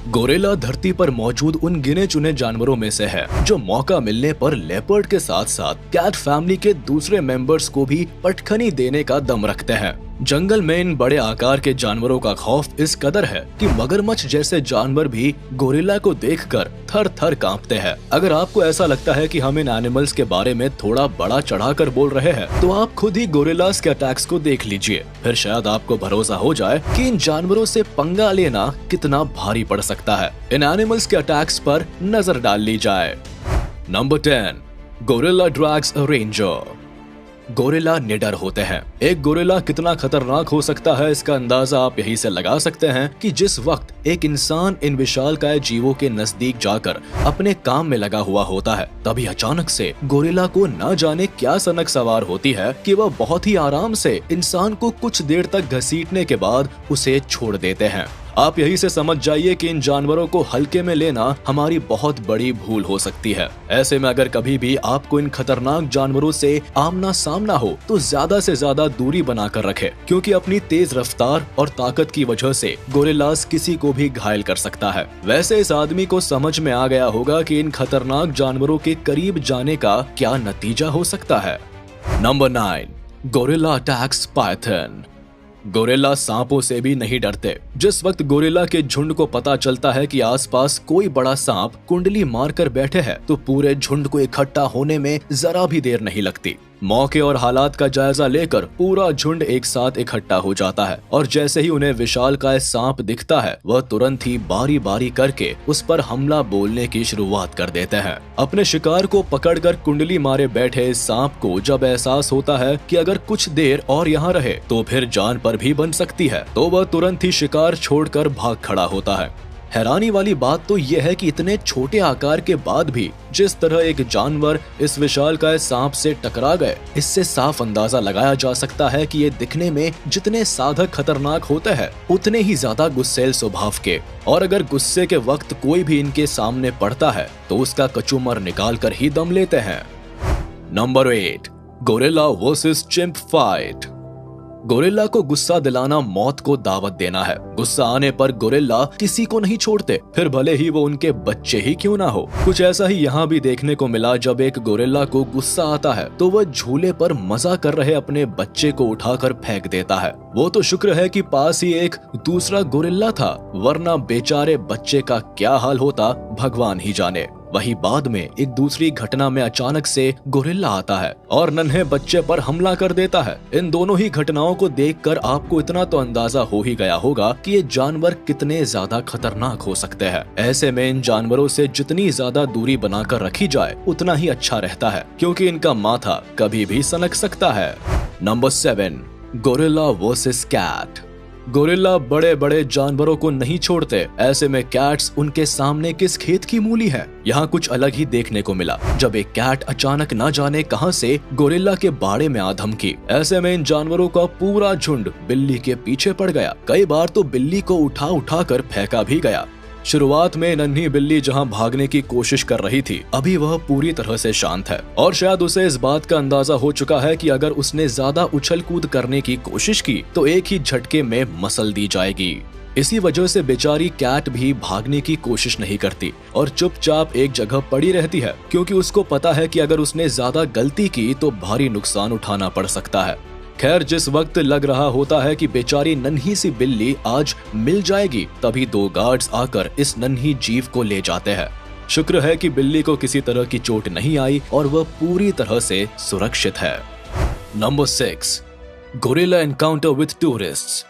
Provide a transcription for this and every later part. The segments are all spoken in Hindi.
गोरिल्ला धरती पर मौजूद उन गिने चुने जानवरों में से है जो मौका मिलने पर लेपर्ड के साथ साथ कैट फैमिली के दूसरे मेंबर्स को भी पटखनी देने का दम रखते हैं। जंगल में इन बड़े आकार के जानवरों का खौफ इस कदर है कि मगरमच्छ जैसे जानवर भी गोरिल्ला को देखकर थर थर कांपते हैं। अगर आपको ऐसा लगता है कि हम इन एनिमल्स के बारे में थोड़ा बड़ा चढ़ाकर बोल रहे हैं, तो आप खुद ही गोरिल्लास के अटैक्स को देख लीजिए, फिर शायद आपको भरोसा हो जाए कि इन जानवरों से पंगा लेना कितना भारी पड़ सकता है। इन एनिमल्स के अटैक्स पर नजर डाल ली जाए। नंबर 10, गोरिल्ला ड्रैग्स अ रेंजर। गोरिल्ला निडर होते हैं। एक गोरिल्ला कितना खतरनाक हो सकता है, इसका अंदाजा आप यही से लगा सकते हैं कि जिस वक्त एक इंसान इन विशालकाय जीवों के नजदीक जाकर अपने काम में लगा हुआ होता है, तभी अचानक से गोरिल्ला को न जाने क्या सनक सवार होती है कि वह बहुत ही आराम से इंसान को कुछ देर तक घसीटने के बाद उसे छोड़ देते हैं। आप यही से समझ जाइए कि इन जानवरों को हल्के में लेना हमारी बहुत बड़ी भूल हो सकती है। ऐसे में अगर कभी भी आपको इन खतरनाक जानवरों से आमना सामना हो तो ज्यादा से ज्यादा दूरी बनाकर रखें, क्योंकि अपनी तेज रफ्तार और ताकत की वजह से गोरिल्लास किसी को भी घायल कर सकता है। वैसे इस आदमी को समझ में आ गया होगा कि इन खतरनाक जानवरों के करीब जाने का क्या नतीजा हो सकता है। Number 9, gorilla attacks Python. Gorilla सांपों से भी नहीं डरते। जिस वक्त गोरिल्ला के झुंड को पता चलता है कि आसपास कोई बड़ा सांप कुंडली मारकर बैठे हैं, तो पूरे झुंड को इकट्ठा होने में जरा भी देर नहीं लगती। मौके और हालात का जायजा लेकर पूरा झुंड एक साथ इकट्ठा हो जाता है और जैसे ही उन्हें विशालकाय सांप दिखता है, वह तुरंत ही बारी बारी करके उस पर हमला बोलने की शुरुआत कर देते हैं। अपने शिकार को पकड़कर कुंडली मारे बैठे इस सांप को जब एहसास होता है कि अगर कुछ देर और यहाँ रहे तो फिर जान पर भी बन सकती है, तो वह तुरंत ही शिकार छोड़कर भाग खड़ा होता है। हैरानी वाली बात तो यह है कि इतने छोटे आकार के बाद भी जिस तरह एक जानवर इस विशालकाय सांप से टकरा गए, इससे साफ अंदाजा लगाया जा सकता है कि ये दिखने में जितने साधक खतरनाक होते हैं, उतने ही ज्यादा गुस्सैल स्वभाव के, और अगर गुस्से के वक्त कोई भी इनके सामने पड़ता है तो उसका कचूमर निकाल कर ही दम लेते हैं। Number 8, gorilla versus chimp fight. Gorilla को गुस्सा दिलाना मौत को दावत देना है। गुस्सा आने पर गोरिल्ला किसी को नहीं छोड़ते, फिर भले ही वो उनके बच्चे ही क्यों ना हो। कुछ ऐसा ही यहाँ भी देखने को मिला। जब एक गोरिल्ला को गुस्सा आता है तो वह झूले पर मजा कर रहे अपने बच्चे को उठाकर फेंक देता है। वो तो शुक्र है कि पास ही एक दूसरा गोरिल्ला था, वरना बेचारे बच्चे का क्या हाल होता भगवान ही जाने। वही बाद में एक दूसरी घटना में अचानक से गोरिल्ला आता है और नन्हे बच्चे पर हमला कर देता है। इन दोनों ही घटनाओं को देखकर आपको इतना तो अंदाजा हो ही गया होगा कि ये जानवर कितने ज्यादा खतरनाक हो सकते हैं। ऐसे में इन जानवरों से जितनी ज्यादा दूरी बनाकर रखी जाए उतना ही अच्छा रहता है, क्योंकि इनका माथा कभी भी सनक सकता है। Number 7, gorilla versus cat. Gorilla बड़े बड़े जानवरों को नहीं छोड़ते। ऐसे में कैट्स उनके सामने किस खेत की मूली है। यहाँ कुछ अलग ही देखने को मिला जब एक कैट अचानक न जाने कहां से गोरिल्ला के बाड़े में आ धमकी। ऐसे में इन जानवरों का पूरा झुंड बिल्ली के पीछे पड़ गया। कई बार तो बिल्ली को उठा उठा कर फेंका भी गया। शुरुआत में नन्ही बिल्ली जहां भागने की कोशिश कर रही थी, अभी वह पूरी तरह से शांत है और शायद उसे इस बात का अंदाजा हो चुका है कि अगर उसने ज्यादा उछल कूद करने की कोशिश की तो एक ही झटके में मसल दी जाएगी। इसी वजह से बेचारी कैट भी भागने की कोशिश नहीं करती और चुपचाप एक जगह पड़ी रहती है, क्योंकि उसको पता है कि अगर उसने ज्यादा गलती की तो भारी नुकसान उठाना पड़ सकता है। खैर, जिस वक्त लग रहा होता है कि बेचारी नन्ही सी बिल्ली आज मिल जाएगी, तभी 2 गार्ड्स आकर इस नन्ही जीव को ले जाते हैं। शुक्र है कि बिल्ली को किसी तरह की चोट नहीं आई और वह पूरी तरह से सुरक्षित है। Number 6, gorilla encounter with tourists.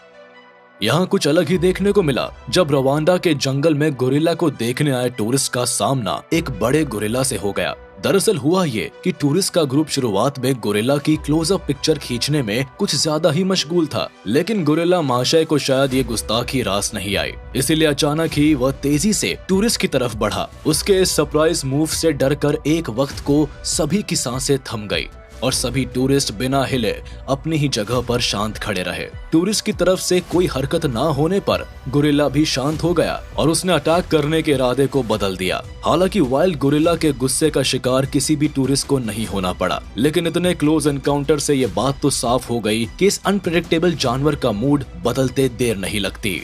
यहाँ कुछ अलग ही देखने को मिला जब रवांडा के जंगल में गोरिल्ला को देखने आए टूरिस्ट का सामना एक बड़े गोरिल्ला से हो गया। दरअसल हुआ ये कि टूरिस्ट का ग्रुप शुरुआत में गोरिल्ला की क्लोजअप पिक्चर खींचने में कुछ ज्यादा ही मशगूल था, लेकिन गोरिल्ला महाशय को शायद ये गुस्ताखी रास नहीं आई, इसीलिए अचानक ही वह तेजी से टूरिस्ट की तरफ बढ़ा। उसके इस सरप्राइज मूव से डरकर एक वक्त को सभी की सांसें थम गई और सभी टूरिस्ट बिना हिले अपनी ही जगह पर शांत खड़े रहे। टूरिस्ट की तरफ से कोई हरकत ना होने पर गोरिल्ला भी शांत हो गया और उसने अटैक करने के इरादे को बदल दिया। हालांकि वाइल्ड गोरिल्ला के गुस्से का शिकार किसी भी टूरिस्ट को नहीं होना पड़ा, लेकिन इतने क्लोज एनकाउंटर से ये बात तो साफ हो गई कि इस अनप्रेडिक्टेबल जानवर का मूड बदलते देर नहीं लगती।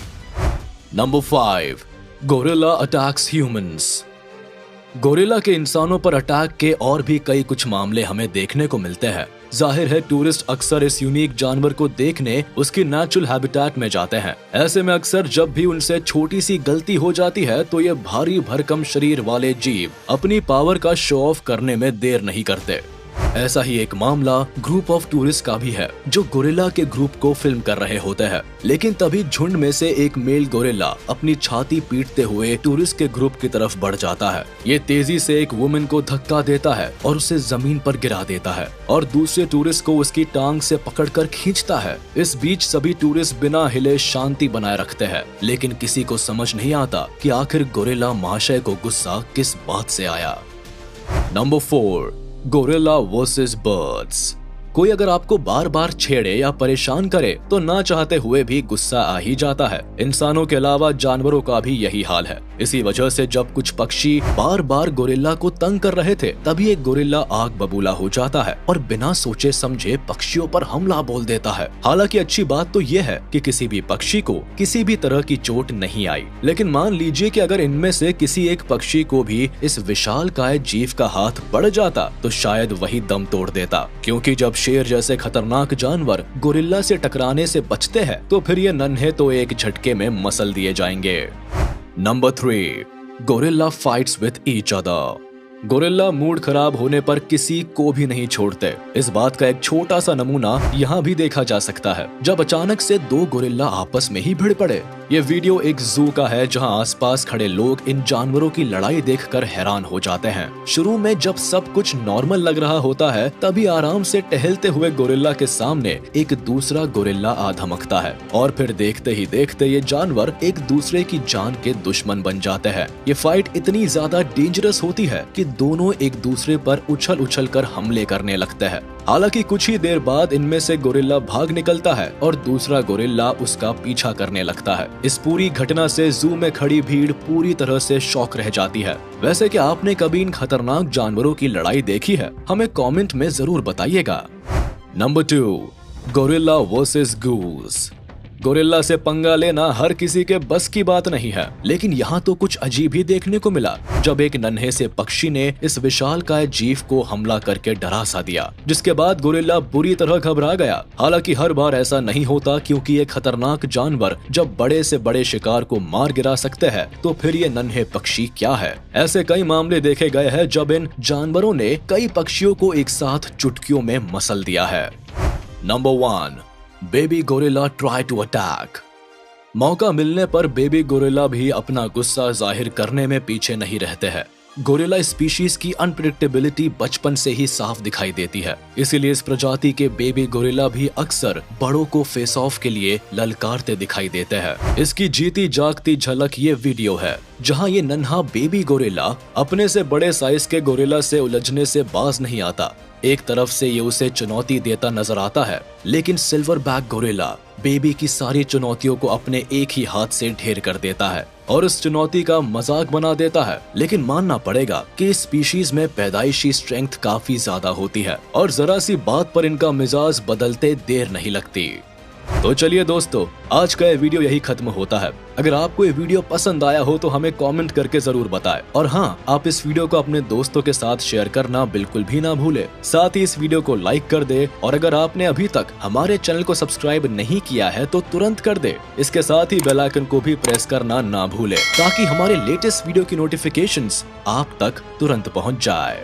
Number 5, gorilla attacks humans. Gorilla के इंसानों पर अटैक के और भी कई कुछ मामले हमें देखने को मिलते हैं। जाहिर है टूरिस्ट अक्सर इस यूनिक जानवर को देखने उसकी नेचुरल हैबिटेट में जाते हैं। ऐसे में अक्सर जब भी उनसे छोटी सी गलती हो जाती है तो ये भारी भरकम शरीर वाले जीव अपनी पावर का शो ऑफ करने में देर नहीं करते। ऐसा ही एक मामला ग्रुप ऑफ टूरिस्ट का भी है जो गोरिल्ला के ग्रुप को फिल्म कर रहे होते हैं, लेकिन तभी झुंड में से एक मेल गोरिल्ला अपनी छाती पीटते हुए टूरिस्ट के ग्रुप की तरफ बढ़ जाता है। ये तेजी से एक वुमेन को धक्का देता है और उसे जमीन पर गिरा देता है और दूसरे टूरिस्ट को उसकी टांग से पकड़कर खींचता है। इस बीच सभी टूरिस्ट बिना हिले शांति बनाए रखते हैं, लेकिन किसी को समझ नहीं आता कि आखिर गोरिल्ला महाशय को गुस्सा किस बात से आया। Number 4, gorilla versus birds. कोई अगर आपको बार बार छेड़े या परेशान करे तो ना चाहते हुए भी गुस्सा आ ही जाता है। इंसानों के अलावा जानवरों का भी यही हाल है। इसी वजह से जब कुछ पक्षी बार बार गोरिल्ला को तंग कर रहे थे तभी एक गोरिल्ला आग बबूला हो जाता है और बिना सोचे समझे पक्षियों पर हमला बोल देता है। हालांकि अच्छी बात तो यह है कि किसी भी पक्षी को किसी भी तरह की चोट नहीं आई, लेकिन मान लीजिए कि अगर इनमें से किसी एक पक्षी को भी इस विशालकाय जीव का हाथ पड़ जाता तो शायद वही दम तोड़ देता, क्योंकि जब शेर जैसे खतरनाक जानवर गोरिल्ला से टकराने से बचते हैं तो फिर ये नन्हे तो एक झटके में मसल दिए जाएंगे। Number 3, gorilla fights with each other. Gorilla mood खराब होने पर किसी को भी नहीं छोड़ते। इस बात का एक छोटा सा नमूना यहाँ भी देखा जा सकता है जब अचानक से 2 गोरिल्ला आपस में ही भिड़ पड़े। ये वीडियो एक जू का है जहाँ आसपास खड़े लोग इन जानवरों की लड़ाई देखकर हैरान हो जाते हैं। शुरू में जब सब कुछ नॉर्मल लग रहा होता है तभी आराम से टहलते हुए गोरिल्ला के सामने एक दूसरा गोरिल्ला आ धमकता है और फिर देखते ही देखते ये जानवर एक दूसरे की जान के दुश्मन बन जाते हैं। ये फाइट इतनी ज्यादा डेंजरस होती है कि दोनों एक दूसरे पर उछल उछल कर हमले करने लगते हैं। हालांकि कुछ ही देर बाद इनमें से गोरिल्ला भाग निकलता है और दूसरा गोरिल्ला उसका पीछा करने लगता है। इस पूरी घटना से जू में खड़ी भीड़ पूरी तरह से शॉक रह जाती है। वैसे क्या आपने कभी इन खतरनाक जानवरों की लड़ाई देखी है? हमें कमेंट में जरूर बताइएगा। Number 2, gorilla versus goose. Gorilla से पंगा लेना हर किसी के बस की बात नहीं है, लेकिन यहाँ तो कुछ अजीब ही देखने को मिला जब एक नन्हे से पक्षी ने इस विशालकाय जीव को हमला करके डरा सा दिया, जिसके बाद गोरिल्ला बुरी तरह घबरा गया। हालांकि हर बार ऐसा नहीं होता, क्योंकि ये खतरनाक जानवर जब बड़े से बड़े शिकार को मार गिरा सकते हैं तो फिर ये नन्हे पक्षी क्या है। ऐसे कई मामले देखे गए हैं जब इन जानवरों ने कई पक्षियों को एक साथ चुटकियों में मसल दिया है। Number 1, baby gorilla try to attack. मौका मिलने पर बेबी गोरिल्ला भी अपना गुस्सा जाहिर करने में पीछे नहीं रहते हैं। गोरिल्ला स्पीशीज की अनप्रेडिक्टेबिलिटी बचपन से ही साफ दिखाई देती है, इसीलिए इस प्रजाति के बेबी गोरिल्ला भी अक्सर बड़ों को फेस ऑफ के लिए ललकारते दिखाई देते हैं। इसकी जीती जागती झलक ये वीडियो है जहां ये नन्हा बेबी गोरिल्ला अपने से बड़े साइज के गोरिल्ला से उलझने से बाज नहीं आता। एक तरफ से ये उसे चुनौती देता नजर आता है, लेकिन सिल्वर बैक गोरिल्ला बेबी की सारी चुनौतियों को अपने एक ही हाथ से ढेर कर देता है और इस चुनौती का मजाक बना देता है। लेकिन मानना पड़ेगा कि इस स्पीशीज में पैदाइशी स्ट्रेंथ काफी ज्यादा होती है और जरा सी बात पर इनका मिजाज बदलते देर नहीं लगती। तो चलिए दोस्तों, आज का ये वीडियो यही खत्म होता है। अगर आपको ये वीडियो पसंद आया हो तो हमें कमेंट करके जरूर बताएं और हाँ, आप इस वीडियो को अपने दोस्तों के साथ शेयर करना बिल्कुल भी ना भूले। साथ ही इस वीडियो को लाइक कर दे और अगर आपने अभी तक हमारे चैनल को सब्सक्राइब नहीं किया है तो तुरंत कर दे। इसके साथ ही बेल आइकन को भी प्रेस करना ना भूले ताकि हमारे लेटेस्ट वीडियो की नोटिफिकेशंस आप तक तुरंत पहुँच जाए।